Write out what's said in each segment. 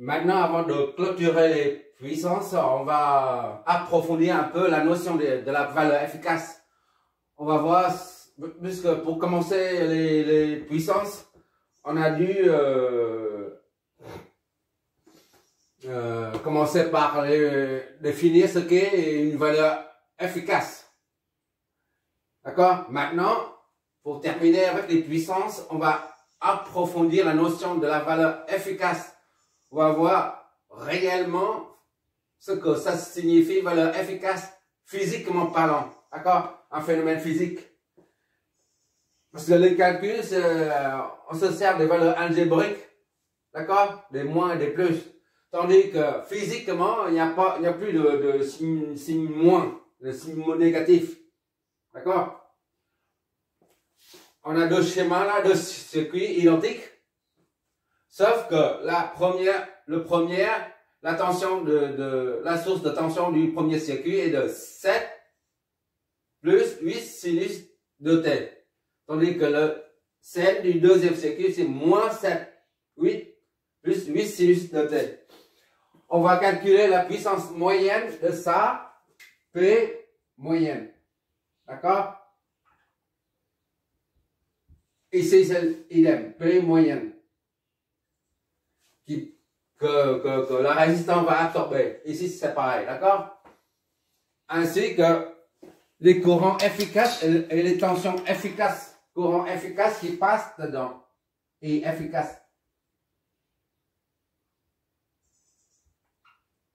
Maintenant, avant de clôturer les puissances, on va approfondir un peu la notion de la valeur efficace. On va voir, puisque pour commencer les puissances, on a dû commencer par définir ce qu'est une valeur efficace. D'accord? Maintenant, pour terminer avec les puissances, on va approfondir la notion de la valeur efficace. On va voir réellement ce que ça signifie, valeur efficace, physiquement parlant. D'accord? Un phénomène physique. Parce que les calculs, on se sert des valeurs algébriques. D'accord? Des moins et des plus. Tandis que physiquement, il n'y a plus de signe moins, de signe négatif. D'accord? On a deux schémas là, deux circuits identiques. Sauf que la tension la source de tension du premier circuit est de 7 plus 8 sinus de t. Tandis que celle du deuxième circuit, c'est moins 7, 8 plus 8 sinus de t. On va calculer la puissance moyenne de ça, P moyenne. D'accord? Ici, c'est idem, P moyenne. Que la résistance va absorber. Ici, c'est pareil, d'accord? Ainsi que les courants efficaces et les tensions efficaces. Courants efficaces qui passent dedans. Et efficaces.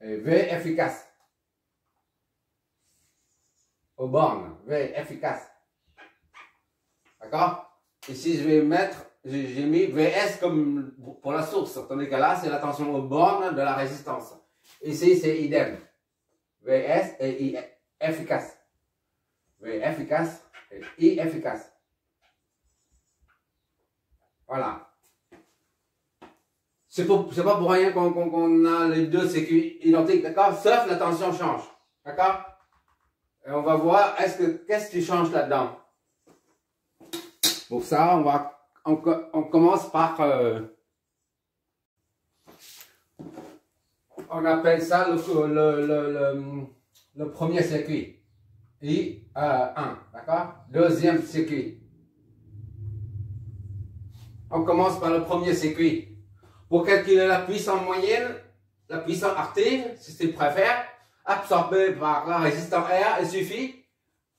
Et V efficace. Aux bornes. V efficace. D'accord? Ici, je vais mettre, j'ai mis VS comme pour la source. Tandis que là, c'est la tension aux bornes de la résistance. Ici, c'est idem. VS et I efficace. V efficace et I efficace. Voilà. C'est pas pour rien qu'on a les deux circuits identiques, d'accord? Sauf la tension change. D'accord? Et on va voir, qu'est-ce qui change là-dedans? Pour ça, on commence par, on appelle ça le premier circuit, I1, d'accord? Deuxième circuit. On commence par le premier circuit. Pour calculer la puissance moyenne, la puissance active, si tu préfères, absorbée par la résistance R, il suffit,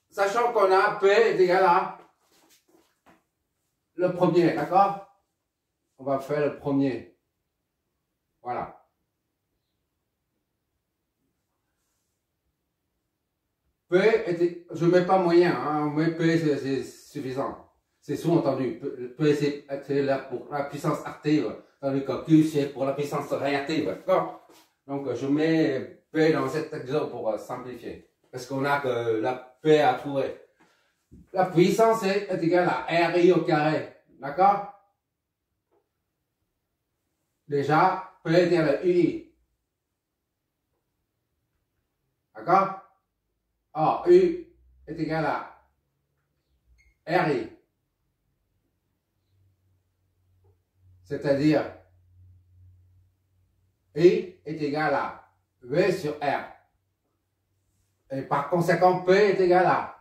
sachant qu'on a P est égal à le premier, d'accord? On va faire le premier. Voilà. P, je ne mets pas moyen, hein, mais P c'est suffisant. C'est sous-entendu. P c'est pour la puissance active, tandis que Q c'est pour la puissance réactive, d'accord? Donc je mets P dans cet exemple pour simplifier. Parce qu'on a que la P à trouver. La puissance est égale à RI au carré. D'accord? Déjà, P est égal à UI. D'accord? Or, U est égal à RI. C'est-à-dire, I est égal à V sur R. Et par conséquent, P est égal à,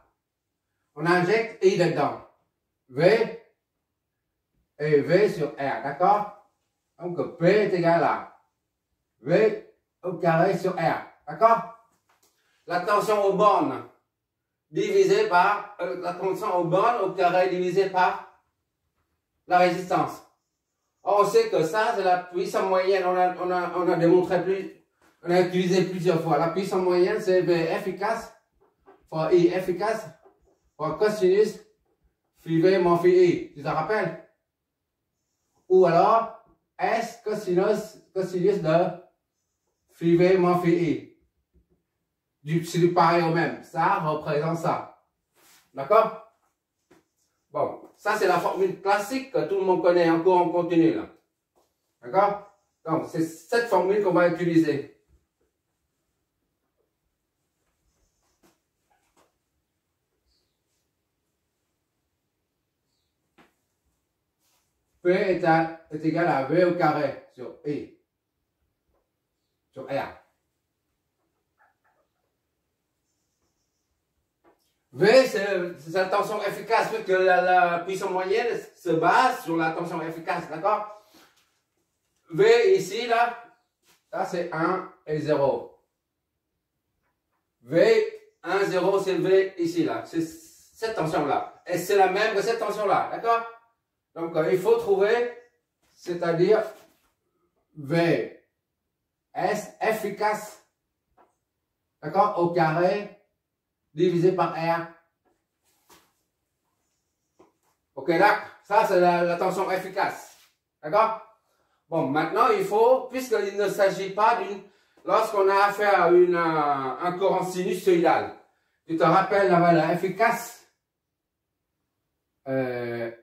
on injecte I dedans. V et V sur R, d'accord? Donc P est égal à V au carré sur R, d'accord? La tension aux bornes divisée par, la tension aux bornes au carré divisée par la résistance. Or, on sait que ça, c'est la puissance moyenne, on a démontré on a utilisé plusieurs fois. La puissance moyenne, c'est V efficace fois I efficace fois cosinus phi V moins phi I. Tu te rappelles? Ou alors, S cosinus de phi V moins phi I. C'est du pareil au même. Ça représente ça. D'accord? Bon, ça c'est la formule classique que tout le monde connaît en cours en continu. D'accord? Donc, c'est cette formule qu'on va utiliser. P est égal à V au carré sur I. sur R. V, c'est la tension efficace, vu que la puissance moyenne se base sur la tension efficace, d'accord? V ici, là c'est 1 et 0. V, 1, 0, c'est V ici, là. C'est cette tension-là. Et c'est la même que cette tension-là, d'accord? Donc, il faut trouver, c'est-à-dire V, S efficace, d'accord? Au carré, divisé par R. Ok, là, ça c'est la tension efficace. D'accord? Bon, maintenant il faut, puisqu'il ne s'agit pas d'une... Lorsqu'on a affaire à un courant sinusoïdal, tu te rappelles la valeur efficace, I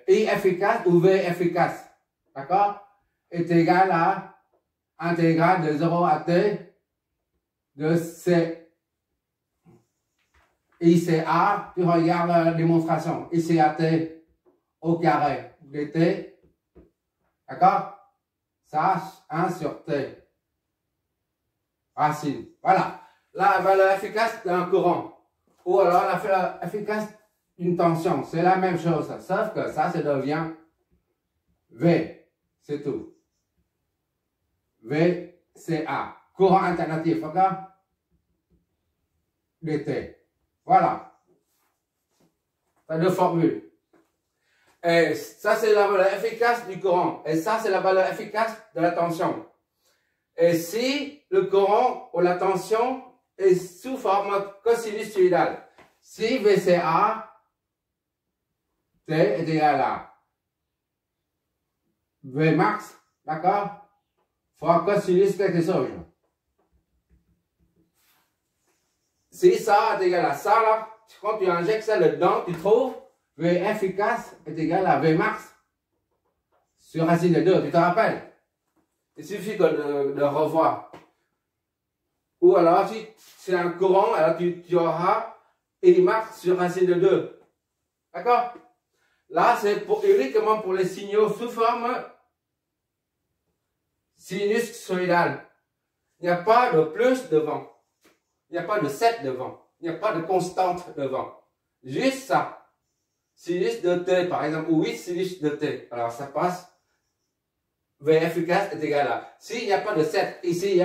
efficace ou V efficace, d'accord? Est égal à intégrale de 0 à t de C. ICA, tu regardes la démonstration, ICAT au carré dt, d'accord? Ça, 1 sur t, racine. Voilà, la valeur efficace d'un courant, ou alors la valeur efficace d'une tension, c'est la même chose, sauf que ça devient V, c'est tout. VCA, courant alternatif, d'accord? dt. Voilà. Ça deux formules. Et ça, c'est la valeur efficace du courant. Et ça, c'est la valeur efficace de la tension. Et si le courant ou la tension est sous forme cosinusoïdale, si VCA, T est égal à V max, d'accord, fois cosinus quelque chose. Si ça est égal à ça, là, quand tu injectes ça dedans, tu trouves V efficace est égal à V max sur racine de 2. Tu te rappelles? Il suffit de revoir. Ou alors, si c'est un courant, alors tu auras I max sur racine de 2. D'accord? Là, c'est uniquement pour les signaux sous forme sinusoïdale. Il n'y a pas de plus devant. Il n'y a pas de 7 devant. Il n'y a pas de constante devant. Juste ça. Sinus de t, par exemple, ou 8 sinus de t. Alors, ça passe. V efficace est égal à. S'il n'y a pas de 7, ici,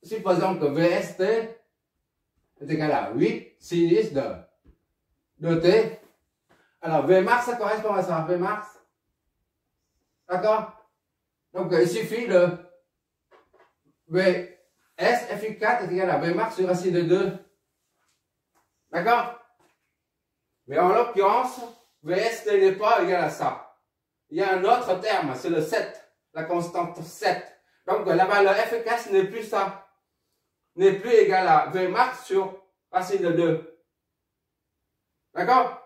supposons que VST est égal à 8 sinus de t. Alors, V max, ça correspond à ça. V max. D'accord? Donc, il suffit de V S efficace est égal à V max sur racine de 2. D'accord? Mais en l'occurrence, VST n'est pas égal à ça. Il y a un autre terme, c'est le 7, la constante 7. Donc la valeur efficace n'est plus ça. N'est plus égal à V max sur racine de 2. D'accord?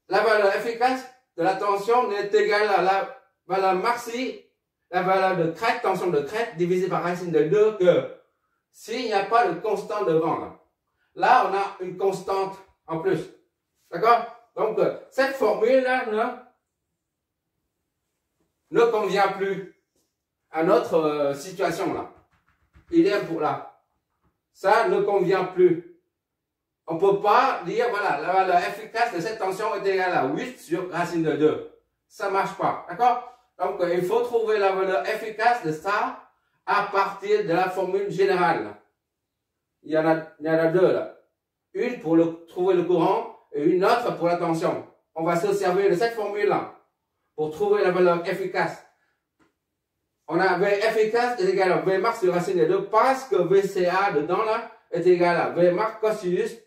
La valeur efficace de la tension n'est égale à la valeur maxi, la valeur de crête, tension de crête, divisée par racine de 2, que s'il n'y a pas de constant devant. Là, on a une constante en plus. D'accord? Donc, cette formule-là ne convient plus à notre situation là. Il est pour là. Ça ne convient plus. On ne peut pas dire, voilà, la valeur efficace de cette tension est égale à 8 sur racine de 2. Ça ne marche pas. D'accord? Donc, il faut trouver la valeur efficace de ça à partir de la formule générale. Il y en a deux là. Une pour trouver le courant et une autre pour la tension. On va se servir de cette formule-là pour trouver la valeur efficace. On a V efficace est égal à V max sur racine de 2 parce que VCA dedans là est égal à V max cosinus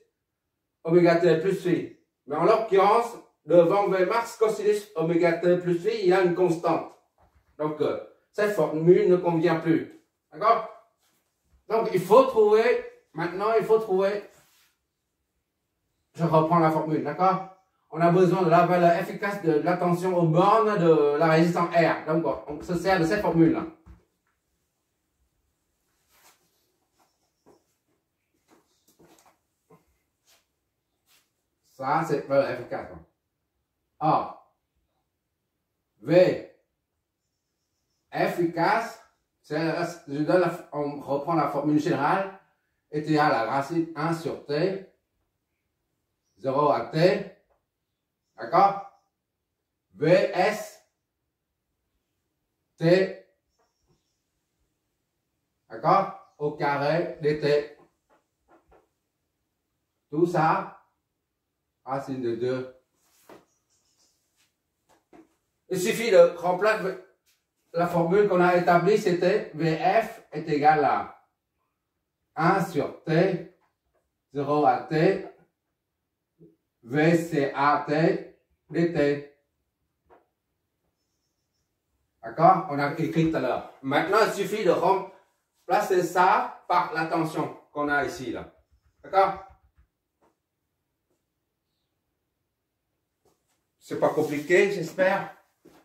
oméga t plus phi. Mais en l'occurrence, devant V max cosinus oméga t plus phi, il y a une constante. Donc, cette formule ne convient plus. D'accord? Donc, il faut trouver, maintenant, je reprends la formule, d'accord? On a besoin de la valeur efficace de la tension aux bornes de la résistance R. Donc, on se sert de cette formule-là. Ça, c'est la valeur efficace. A. V. Efficace, On reprend la formule générale. Est égal à la racine 1 sur t, 0 à t, d'accord? Vs t, d'accord? Au carré dt. Tout ça, racine de 2. Il suffit de remplacer la formule qu'on a établie, c'était Vf est égal à 1 sur t, 0 à t, VCAT dt. D'accord? On a écrit tout à l'heure. Maintenant, il suffit de remplacer ça par la tension qu'on a ici, là. D'accord? C'est pas compliqué, j'espère.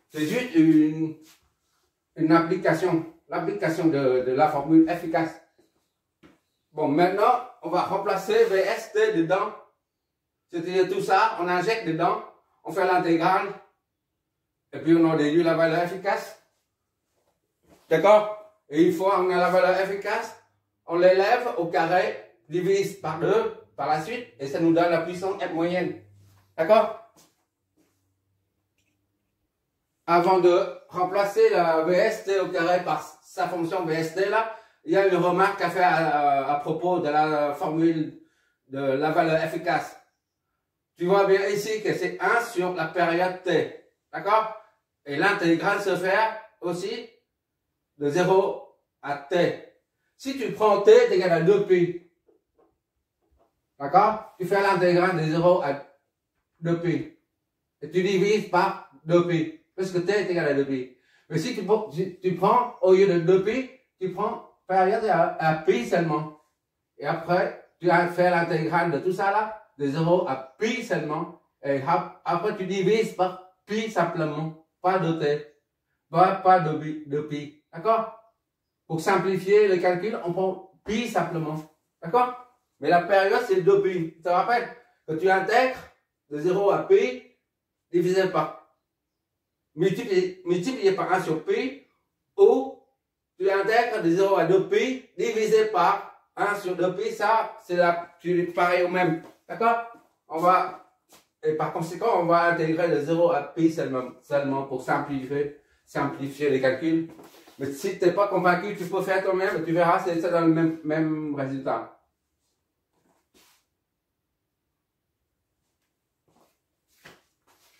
C'est juste une application, l'application de la formule efficace. Bon, maintenant, on va remplacer VST dedans. C'est-à-dire tout ça, on injecte dedans, on fait l'intégrale, et puis on a déduit la valeur efficace. D'accord? Et une fois qu'on a la valeur efficace, on l'élève au carré, divise par 2 par la suite, et ça nous donne la puissance F moyenne. D'accord? Avant de remplacer la VST au carré par sa fonction VST là, il y a une remarque à faire à propos de la formule de la valeur efficace. Tu vois bien ici que c'est 1 sur la période t. D'accord? Et l'intégrale se fait aussi de 0 à t. Si tu prends t est égal à 2pi. D'accord? Tu fais l'intégrale de 0 à 2pi. Et tu divises par 2pi. Parce que t est égal à 2pi. Mais si tu prends, au lieu de 2pi, tu prends période à pi seulement. Et après, tu as fait l'intégrale de tout ça là, de 0 à pi seulement. Et après, tu divises par pi simplement. Pas de t. Pas de pi. D'accord? Pour simplifier le calcul, on prend pi simplement. D'accord? Mais la période, c'est 2pi. Tu te rappelles que tu intègres de 0 à pi divisé par multiplié par 1 sur pi, ou tu intègres de 0 à 2pi divisé par 1 sur 2pi, ça, c'est pareil au même. D'accord? Et par conséquent, on va intégrer de 0 à pi seulement pour simplifier les calculs. Mais si tu n'es pas convaincu, tu peux faire toi-même, tu verras, c'est ça dans le même résultat.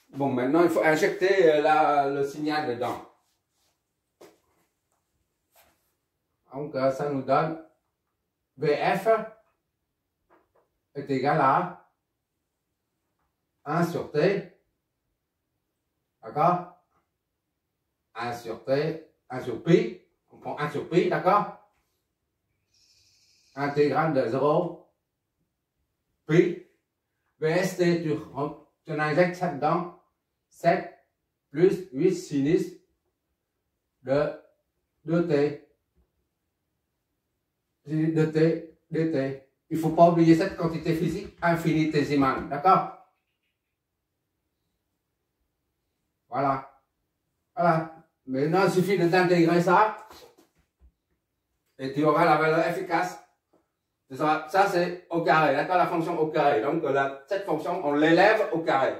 Bon, maintenant, il faut injecter le signal dedans. Donc, ça nous donne VF est égal à 1 sur T. D'accord? 1 sur T, 1 sur Pi. On prend 1 sur Pi, d'accord? Intégrale de 0, Pi. VST, tu injectes ça dedans. 7 plus 8 sinus de 2t. dt. Il ne faut pas oublier cette quantité physique infinitésimale. D'accord? Voilà. Voilà. Maintenant, il suffit d'intégrer ça. Et tu auras la valeur efficace. Ça, c'est au carré. D'accord? La fonction au carré. Donc, cette fonction, on l'élève au carré.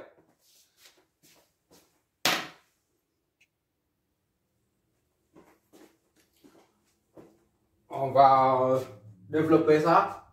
On va développer ça.